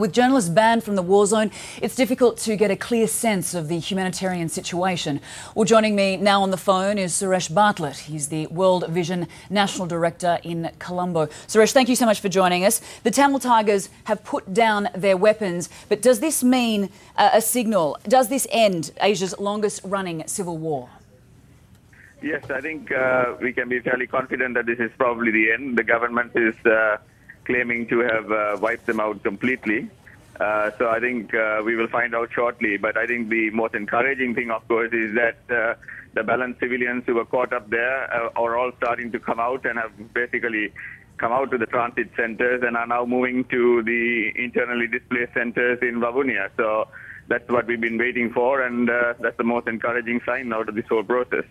With journalists banned from the war zone, it's difficult to get a clear sense of the humanitarian situation. Well, joining me now on the phone is Suresh Bartlett. He's the World Vision National Director in Colombo. Suresh, thank you so much for joining us. The Tamil Tigers have put down their weapons, but does this mean a signal? Does this end Asia's longest-running civil war? Yes, I think we can be fairly confident that this is probably the end. The government is claiming to have wiped them out completely. So I think we will find out shortly. But I think the most encouraging thing, of course, is that the balanced civilians who were caught up there are all starting to come out and have basically come out to the transit centers and are now moving to the internally displaced centers in Vavonia. So that's what we've been waiting for, and that's the most encouraging sign out of this whole process.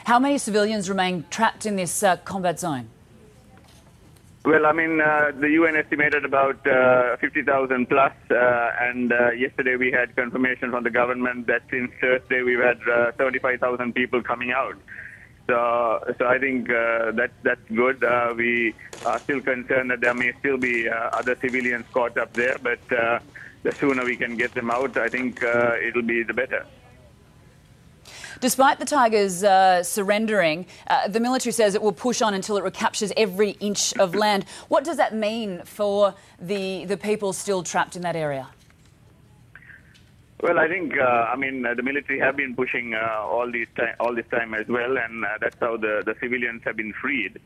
How many civilians remain trapped in this combat zone? Well, I mean, the UN estimated about 50,000 plus, and yesterday we had confirmation from the government that since Thursday we've had 75,000 people coming out. So I think that's good. We are still concerned that there may still be other civilians caught up there, but the sooner we can get them out, I think it'll be the better. Despite the Tigers surrendering, the military says it will push on until it recaptures every inch of land. What does that mean for the people still trapped in that area? Well, I think, the military have been pushing all this time as well, and that's how the civilians have been freed.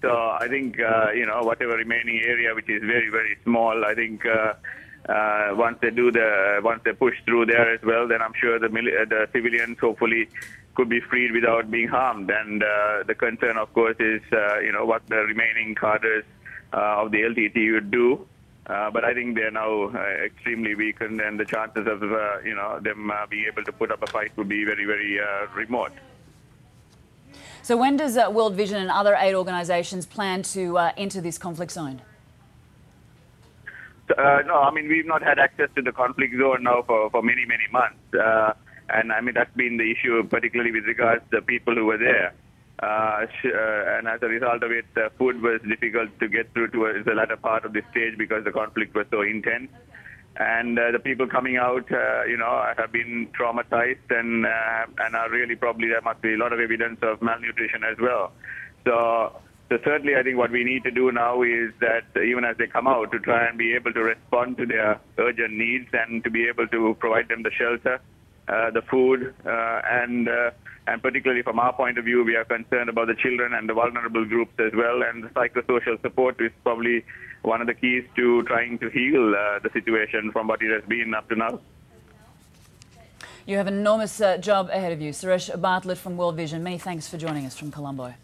So I think, whatever remaining area, which is very, very small, I think once they push through there as well, then I'm sure the civilians hopefully could be freed without being harmed. And the concern, of course, is what the remaining cadres of the LTT would do. But I think they're now extremely weakened, and the chances of them being able to put up a fight would be very, very remote. So when does World Vision and other aid organisations plan to enter this conflict zone? No, I mean, we've not had access to the conflict zone now for many, many months. And I mean, that's been the issue, particularly with regards to the people who were there. And as a result of it, food was difficult to get through to the latter part of the stage because the conflict was so intense. And the people coming out, have been traumatized and are really probably, there must be a lot of evidence of malnutrition as well. So certainly I think what we need to do now is that even as they come out, to try and be able to respond to their urgent needs and to be able to provide them the shelter, the food, and particularly from our point of view, we are concerned about the children and the vulnerable groups as well, and the psychosocial support is probably one of the keys to trying to heal the situation from what it has been up to now. You have an enormous job ahead of you. Suresh Bartlett from World Vision, many thanks for joining us from Colombo.